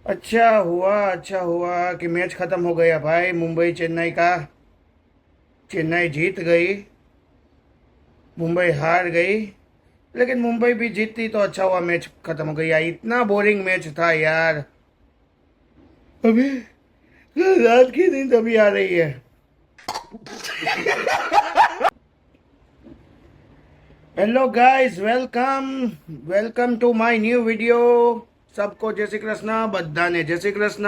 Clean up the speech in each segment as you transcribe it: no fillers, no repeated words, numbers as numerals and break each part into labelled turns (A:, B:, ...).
A: अच्छा हुआ कि मैच खत्म हो गया भाई। मुंबई चेन्नई का। चेन्नई जीत गई, मुंबई हार गई। लेकिन मुंबई भी जीतती तो अच्छा हुआ, मैच खत्म हो गया। इतना बोरिंग मैच था यार। अभी रात की नींद अभी आ रही है। Hello guys, welcome to my new video. सबको જય શ્રી કૃષ્ણ, બધાને જય શ્રી કૃષ્ણ।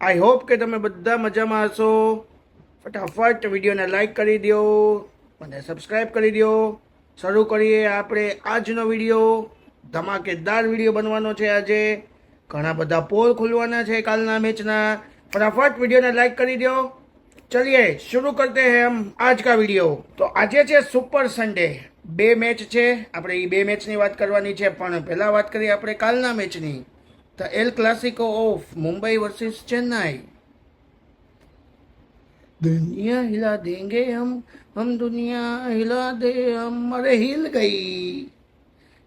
A: આઈ હોપ કે તમે બધા મજામાં હશો। ફટાફટ વિડીયોને લાઈક કરી દો અને સબસ્ક્રાઈબ કરી દો। શરૂ કરીએ આપણે આજનો વિડીયો। ધમાકેદાર વિડીયો બનવાનો છે આજે। ઘણા બધા પોલ ખુલવાના છે કાલના મેચના। फटाफट वीडियो ने लाइक कर दो। चलिए शुरू करते हैं हम आज का वीडियो। तो आज है सुपर संडे। બે મેચ છે, આપણે એ બે મેચની વાત કરવાની છે, પણ પહેલા વાત કરીએ આપણે કાલના મેચની। The el clasico of Mumbai versus Chennai. दुनिया हिला देंगे हम दुनिया हिला दे हम। अरे हिल गई।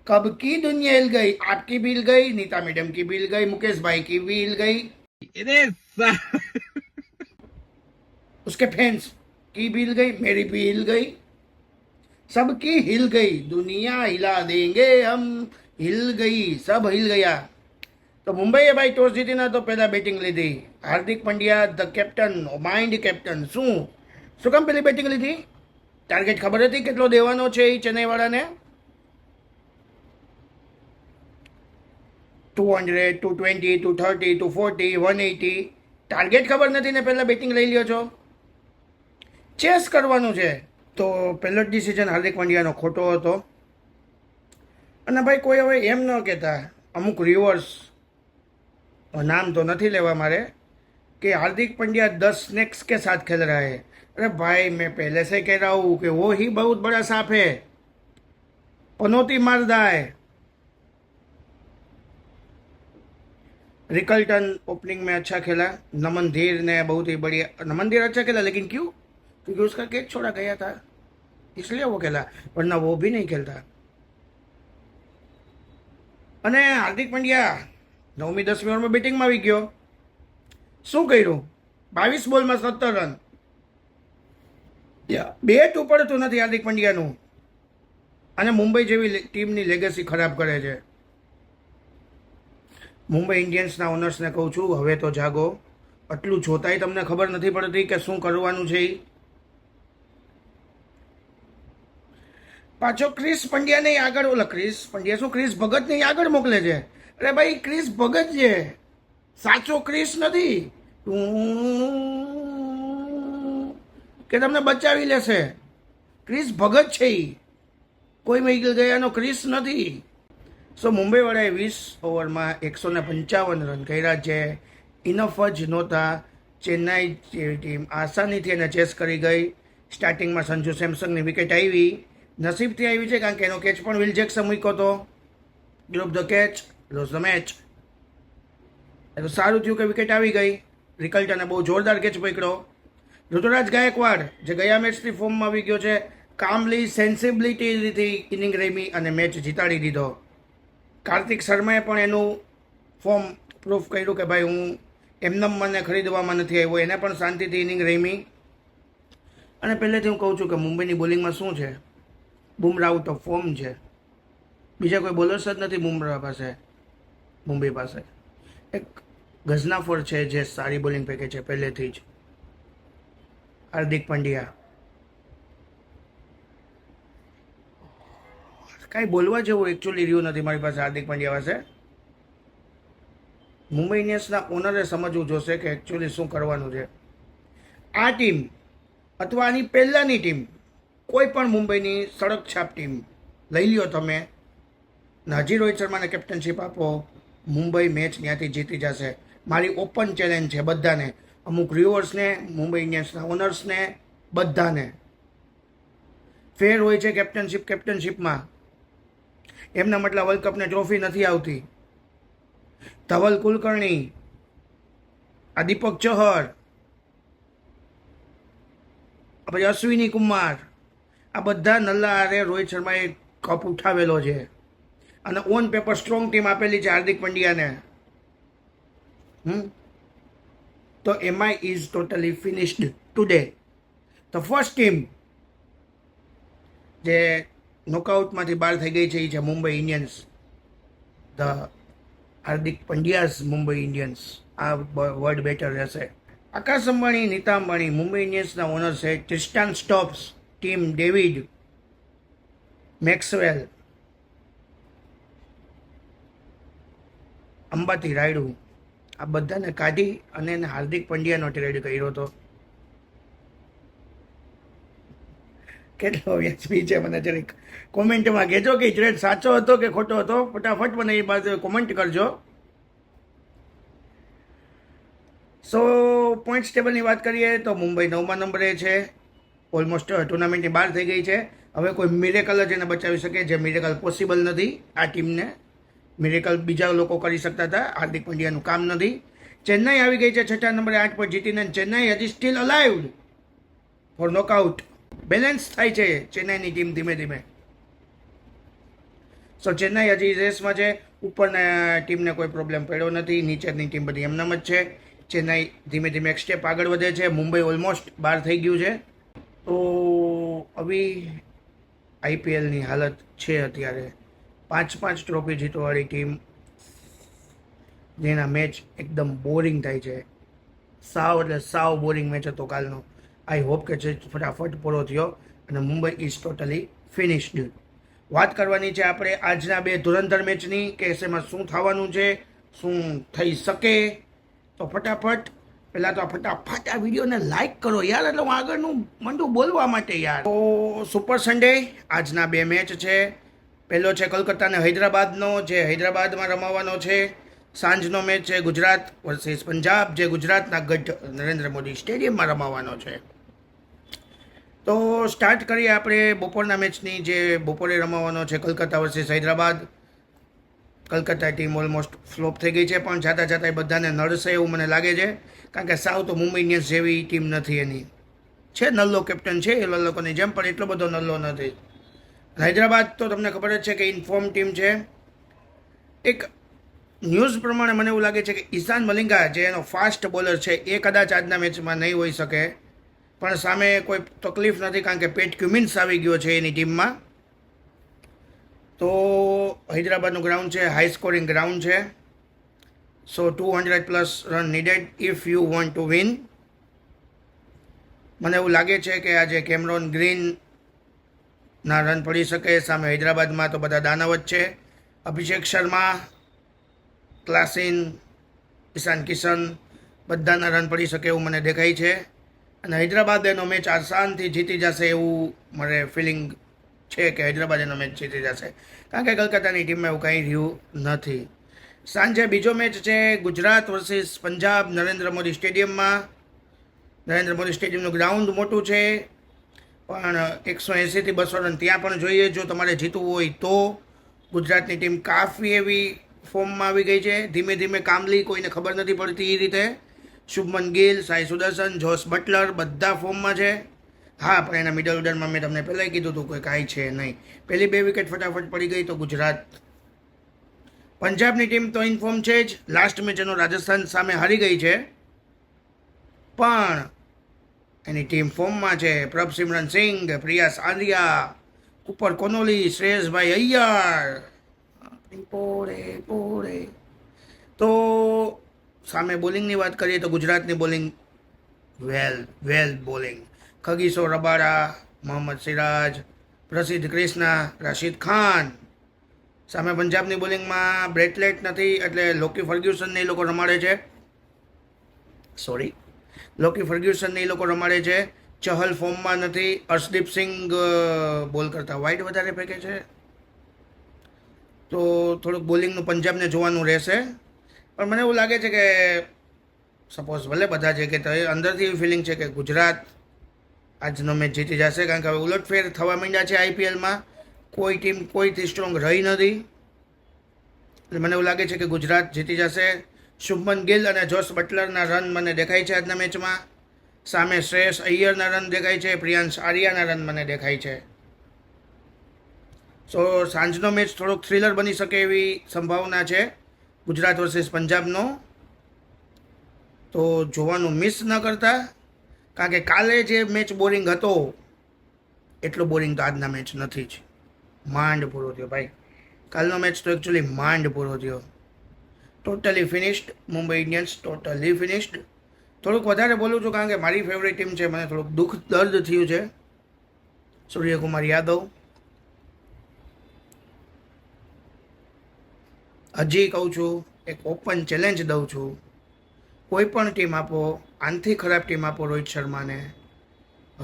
A: कब की दुनिया हिल गई? आपकी भी हिल गई, नीता मैडम की भी हिल गई, मुकेश भाई की भी हिल गई, उसके फैंस की भी हिल गई, मेरी भी हिल गई, सबकी हिल गई। दुनिया हिला देंगे हम, हिल गई, सब हिल गया। तो मुंबईए भाई टॉस जीतीने तो पहला બેટિંગ લીધી। Hardik Pandya the captain, mind captain, શું કામ પેલી બેટિંગ લીધી? ટાર્ગેટ ખબર હતી કેટલો દેવાનો છે એ ચેન્નઈ વાળાને? 200, 220, 230, 240, 180। ટાર્ગેટ ખબર નથી ને પહેલા બેટિંગ લઈ લ્યો છો। ચેસ કરવાનું છે। તો પહેલો જ ડિસિઝન હાર્દિક પંડ્યાનો ખોટો હતો। અને ભાઈ કોઈ હવે એમ ન કહેતા, અમુક રિવર્સ, नाम तो नहीं लेवा मारे, कि हार्दिक पांड्या 10 स्नेक्स के साथ खेल रहा है। अरे भाई मैं पहले से कह रहा हूँ कि वो ही बहुत बड़ा सांप है, पनौती मारदा है। रिकल्टन ओपनिंग में अच्छा खेला। नमन धीर ने बहुत ही बढ़िया, नमन धीर अच्छा खेला, लेकिन क्यों? क्योंकि उसका कैच छोड़ा गया था, इसलिए वो खेला, वरना वो भी नहीं खेलता। अने हार्दिक पांड्या 9મી 10મી ઓવરમાં બેટિંગમાં આવી ગયો। શું કર્યું? 22 બોલમાં 17 રન। બેટ ઉપડતું નથી હાર્દિક પંડ્યાનું, અને મુંબઈ જેવી ટીમની લેગેસી ખરાબ કરે છે। મુંબઈ ઇન્ડિયન્સના ઓનર્સને કહું છું, હવે તો જાગો। આટલું જોતાય તમને ખબર નથી પડતી કે શું કરવાનું છે। પાછો ક્રિસ પંડ્યા નહીં આગળ, ઓલા ક્રિસ પંડ્યા શું ક્રિસ ભગત નહીં આગળ મોકલે છે। અરે ભાઈ ક્રિસ ભગત છે, સાચો ક્રિસ નથી કે તમને બચાવી લેશે। ક્રિસ ભગત છે, કોઈ મેગલ ગયાનો ક્રિસ નથી। સો મુંબઈ વાળાએ 20 ઓવરમાં 155 રન કર્યા છે। ઇનફ જ નહોતા। ચેન્નાઈ જેવી ટીમ આસાનીથી એને ચેસ કરી ગઈ। સ્ટાર્ટિંગમાં સંજુ સેમસંગની વિકેટ આવી, નસીબથી આવી છે, કારણ કે એનો કેચ પણ વિલ જેક્સન મૂક્યો હતો। Drop the catch, loss the match. તો સારું થયું કે વિકેટ આવી ગઈ। રિકલ્ટને બહુ જોરદાર કેચ પકડ્યો। ઋતુરાજ ગાયકવાડ જે ગયા મેચથી ફોર્મમાં આવી ગયો છે, કામલી સેન્સિબિલિટીથી ઇનિંગ રમી અને મેચ જીતાડી દીધો। કાર્તિક શર્માએ પણ એનું ફોર્મ પ્રૂફ કર્યું કે ભાઈ હું એમનેમ મને ખરીદવામાં નથી આવ્યો, એને પણ શાંતિથી ઇનિંગ રમી। અને પહેલેથી હું કહું છું કે મુંબઈની બોલિંગમાં શું છે, બુમરાહ આઉટ ઓફ ફોર્મ છે। બીજા કોઈ બોલર્સ જ નથી બુમરાહ પાસે, મુંબઈ પાસે। એક ગઝનાફર છે જે સારી બોલિંગ ફેંકે છે પહેલેથી જ। હાર્દિક પંડ્યા, કાંઈ બોલવા જેવું એકચ્યુઅલી રહ્યું નથી મારી પાસે હાર્દિક પંડ્યા પાસે। મુંબઈ ઇન્ડિયન્સના ઓનરે સમજવું જોશે કે એકચ્યુઅલી શું કરવાનું છે। આ ટીમ અથવા આની પહેલાંની ટીમ, કોઈ પણ મુંબઈની સડક છાપ ટીમ લઈ લ્યો તમે, હજી રોહિત શર્માને કેપ્ટનશીપ આપો, મુંબઈ મેચ ત્યાંથી જીતી જશે। મારી ઓપન ચેલેન્જ છે બધાને, અમુક રિવર્સને, મુંબઈ ઇન્ડિયન્સના ઓનર્સને, બધાને। ફેર હોય છે કેપ્ટનશીપમાં, એમના મતલબ વર્લ્ડ કપને ટ્રોફી નથી આવતી। ધવલ કુલકર્ણી, આ દીપક ચહર, પછી અશ્વિની કુમાર, આ બધા નલ્લા હારે રોહિત શર્માએ કપ ઉઠાવેલો છે। અને ઓન પેપર સ્ટ્રોંગ ટીમ આપેલી છે હાર્દિક પંડ્યાને. તો MI is totally finished today. The first team જે નોકઆઉટમાંથી બહાર થઈ ગઈ છે એ છે Mumbai Indians. The Hardik Pandya's Mumbai Indians. આ વર્ડ બેટર રહેશે. આકાશ અંબાણી, નીતા અંબાણી મુંબઈ ઇન્ડિયન્સના ઓનર છે. Tristan Stubbs, Tim David, Maxwell, Ambati Rayudu, આ બધાને કાઢી અને એને હાર્દિક પંડ્યાનો ટ્રેડ કર્યો હતો. કેટલો વ્યાજબી છે મને જરીક કોમેન્ટમાં કહેજો કે ટ્રેડ સાચો હતો કે ખોટો હતો. ફટાફટ મને એ બાજુ કોમેન્ટ કરજો. સો પોઈન્ટ્સ ટેબલની વાત કરીએ તો મુંબઈ 9મા નંબરે છે. ઓલમોસ્ટ ટુર્નામેન્ટની બહાર થઈ ગઈ છે. હવે કોઈ મિરેકલ જ એને બચાવી શકે, જે મિરેકલ પોસિબલ નથી આ ટીમને. મિરેકલ બીજા લોકો કરી શકતા હતા, હાર્દિક પંડ્યાનું કામ નથી. ચેન્નાઈ આવી ગઈ છે 6ઠા નંબરે 8 પોઈન્ટ જીતીને. ચેન્નાઈ હજી સ્ટીલ અલાઇવ્ડ ફોર નોકઆઉટ. બેલેન્સ થાય છે ચેન્નાઈની ટીમ ધીમે ધીમે. સો ચેન્નાઈ હજી રેસમાં છે. ઉપરના ટીમને કોઈ પ્રોબ્લેમ પડ્યો નથી, નીચેની ટીમ બધી એમનામ જ છે. ચેન્નાઈ ધીમે ધીમે એક સ્ટેપ આગળ વધે છે. મુંબઈ ઓલમોસ્ટ બહાર થઈ ગયું છે. તો આવી આઈપીએલની હાલત છે અત્યારે. 5 ટ્રોફી જીતવાવાળી ટીમ જેના મેચ એકદમ બોરિંગ થાય છે. સાવ એટલે સાવ બોરિંગ મેચ હતો કાલનો. આઈ હોપ કે ફટાફટ પૂરો થયો અને મુંબઈ ઇઝ ટોટલી ફિનિશ્ડ. વાત કરવાની છે આપણે આજના 2 ધુરંધર મેચની કે એમાં શું થવાનું છે, શું થઈ શકે. તો ફટાફટ પહેલાં તો ફટાફટ આ વિડીયોને લાઇક કરો યાર, એટલે હું આગળનું મંડું બોલવા માટે યાર. તો સુપર સન્ડે આજના 2 મેચ છે. પહેલો છે કલકત્તા અને હૈદરાબાદનો, જે હૈદરાબાદમાં રમાવાનો છે. સાંજનો મેચ છે ગુજરાત વર્સિસ પંજાબ, જે ગુજરાતના ગઢ નરેન્દ્ર મોદી સ્ટેડિયમમાં રમાવાનો છે. તો સ્ટાર્ટ કરીએ આપણે બપોરના મેચની, જે બપોરે રમાવાનો છે Calcutta versus Hyderabad. Calcutta team almost flop થઈ ગઈ છે, પણ જાતા જાતા એ બધાને નડશે એવું મને લાગે છે. કારણ કે સાવ તો મુંબઈ ઇન્ડિયન્સ જેવી ટીમ નથી એની. છે નલ્લો કેપ્ટન છે એ લોકોની જેમ, પણ એટલો બધો નલ્લો નથી. હૈદરાબાદ તો તમને ખબર જ છે કે ઇન્ફોર્મ ટીમ છે. એક ન્યૂઝ પ્રમાણે મને એવું લાગે છે કે ઈશાન મલિંગા જે એનો ફાસ્ટ બોલર છે એ કદાચ આજના મેચમાં નહીં હોઈ શકે, પણ સામે કોઈ તકલીફ નથી કારણ કે પેટ ક્યુમિન્સ આવી ગયો છે એની ટીમમાં. તો હૈદરાબાદનું ગ્રાઉન્ડ છે, હાઈ સ્કોરિંગ ગ્રાઉન્ડ છે. સો 200+ run needed if you want to win. મને એવું લાગે છે કે આજે કેમરોન ગ્રીનના રન પડી શકે. સામે હૈદરાબાદમાં તો બધા દાનવ જ છે. અભિષેક શર્મા, ક્લાસિન, ઈશાન કિશન બધાના રન પડી શકે એવું મને દેખાય છે. અને હૈદરાબાદ એનો મેચ આસાનથી જીતી જશે એવું મને ફિલિંગ છે કે હૈદરાબાદ એનો મેચ જીતી જશે, કારણ કે કલકત્તાની ટીમમાં એવું કંઈ રહ્યું નથી. સાંજે બીજો મેચ છે ગુજરાત વર્સિસ પંજાબ નરેન્દ્ર મોદી સ્ટેડિયમમાં. નરેન્દ્ર મોદી સ્ટેડિયમનું ગ્રાઉન્ડ મોટું છે, પણ 180થી 200 રન ત્યાં પણ જોઈએ જો તમારે જીતવું હોય તો. ગુજરાતની ટીમ કાફી એવી ફોર્મમાં આવી ગઈ છે. ધીમે ધીમે કામલી, કોઈને ખબર નથી પડતી એ રીતે. શુભમન ગિલ, સાઈ સુદર્શન, જોસ બટલર બધા ફોર્મમાં છે. હા, પણ એના મિડલ ઓર્ડરમાં મેં તમને પહેલાં કીધું હતું કોઈ કાંઈ છે નહીં. પહેલી 2 વિકેટ ફટાફટ પડી ગઈ તો ગુજરાત. પંજાબની ટીમ તો ઇન્ફોર્મ છે જ. લાસ્ટ મેચ એનો રાજસ્થાન સામે હારી ગઈ છે, પણ એની ટીમ ફોર્મમાં છે. પ્રભસિમરન સિંઘ, પ્રિયાસ આલિયા, કુપર કોનોલી, શ્રેયસભાઈ અય્યર, પોરે. તો સામે બોલિંગની વાત કરીએ તો ગુજરાતની બોલિંગ વેલ બોલિંગ. ખગીસો રબાડા, મોહમ્મદ સિરાજ, પ્રસિદ્ધ ક્રિષ્ના, રાશિદ ખાન. સામે પંજાબની બોલિંગમાં બ્રેટલેટ નથી, એટલે લોકી ફર્ગ્યુસનને એ લોકો રમાડે છે. લોકી ફર્ગ્યુસનને એ લોકો રમાડે છે. ચહલ ફોર્મમાં નથી. અર્શદીપ સિંઘ બોલ કરતાં વાઇડ વધારે ફેંકે છે. તો થોડુંક બોલિંગનું પંજાબને જોવાનું રહેશે. પણ મને એવું લાગે છે કે સપોઝ ભલે બધા છે કે અંદરથી એવી ફિલિંગ છે કે ગુજરાત આજનો મેચ જીતી જશે, કારણ કે હવે ઉલટફેર થવા માંડ્યા છે આઈપીએલમાં. કોઈ ટીમ કોઈથી સ્ટ્રોંગ રહી નથી, એટલે મને એવું લાગે છે કે ગુજરાત જીતી જશે. શુભમન ગિલ અને જોસ બટલરના રન મને દેખાય છે આજના મેચમાં. સામે શ્રેયસ અય્યરના રન દેખાય છે, પ્રિયાંશ આર્યાના રન મને દેખાય છે. સો સાંજનો મેચ થોડોક થ્રિલર બની શકે એવી સંભાવના છે ગુજરાત વર્સિસ પંજાબનો. તો જોવાનું મિસ ન કરતા, કારણ કે કાલે જે મેચ બોરિંગ હતો એટલો બોરિંગ તો આજના મેચ નથી જ. માંડ પૂરો થયો ભાઈ, કાલનો મેચ તો એકચ્યુઅલી માંડ પૂરો થયો. Totally finished Mumbai Indians, totally finished. થોડુંક વધારે બોલું છું કારણ કે મારી ફેવરેટ ટીમ છે, મને થોડુંક દુઃખ દર્દ થયું છે. સૂર્યકુમાર યાદવ, હજી કહું છું, એક ઓપન ચેલેન્જ દઉં છું, કોઈ પણ ટીમ આપો, આનાથી ખરાબ ટીમ આપો રોહિત શર્માને,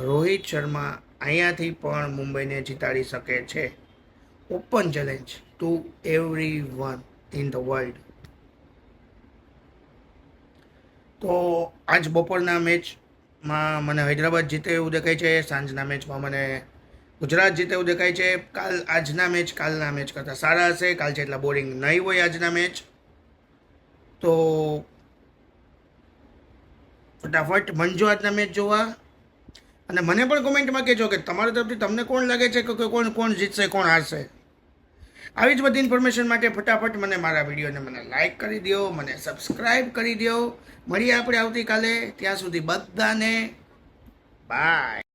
A: રોહિત શર્મા અહીંયાથી પણ મુંબઈને જીતાડી શકે છે. Open challenge two every one in the world. તો આજ બપોરના મેચમાં મને હૈદરાબાદ જીતે એવું દેખાય છે, સાંજના મેચમાં મને ગુજરાત જીતે એવું દેખાય છે. આજના મેચ કાલના મેચ કરતાં સારા હશે. કાલ જેટલા બોરિંગ નહીં હોય આજના મેચ. તો ફટાફટ મંજો આજના મેચ જોવા. અને મને પણ કોમેન્ટમાં કહેજો કે તમારા તરફથી તમને કોણ લાગે છે કે કોણ જીતશે, કોણ હારશે. આવી જ બધી ઇન્ફોર્મેશન માટે ફટાફટ મને મારા વિડીયોને મને લાઈક કરી દો, મને સબસ્ક્રાઈબ કરી દો. મળીએ આપણે આવતીકાલે. ત્યાં સુધી બધાને બાય.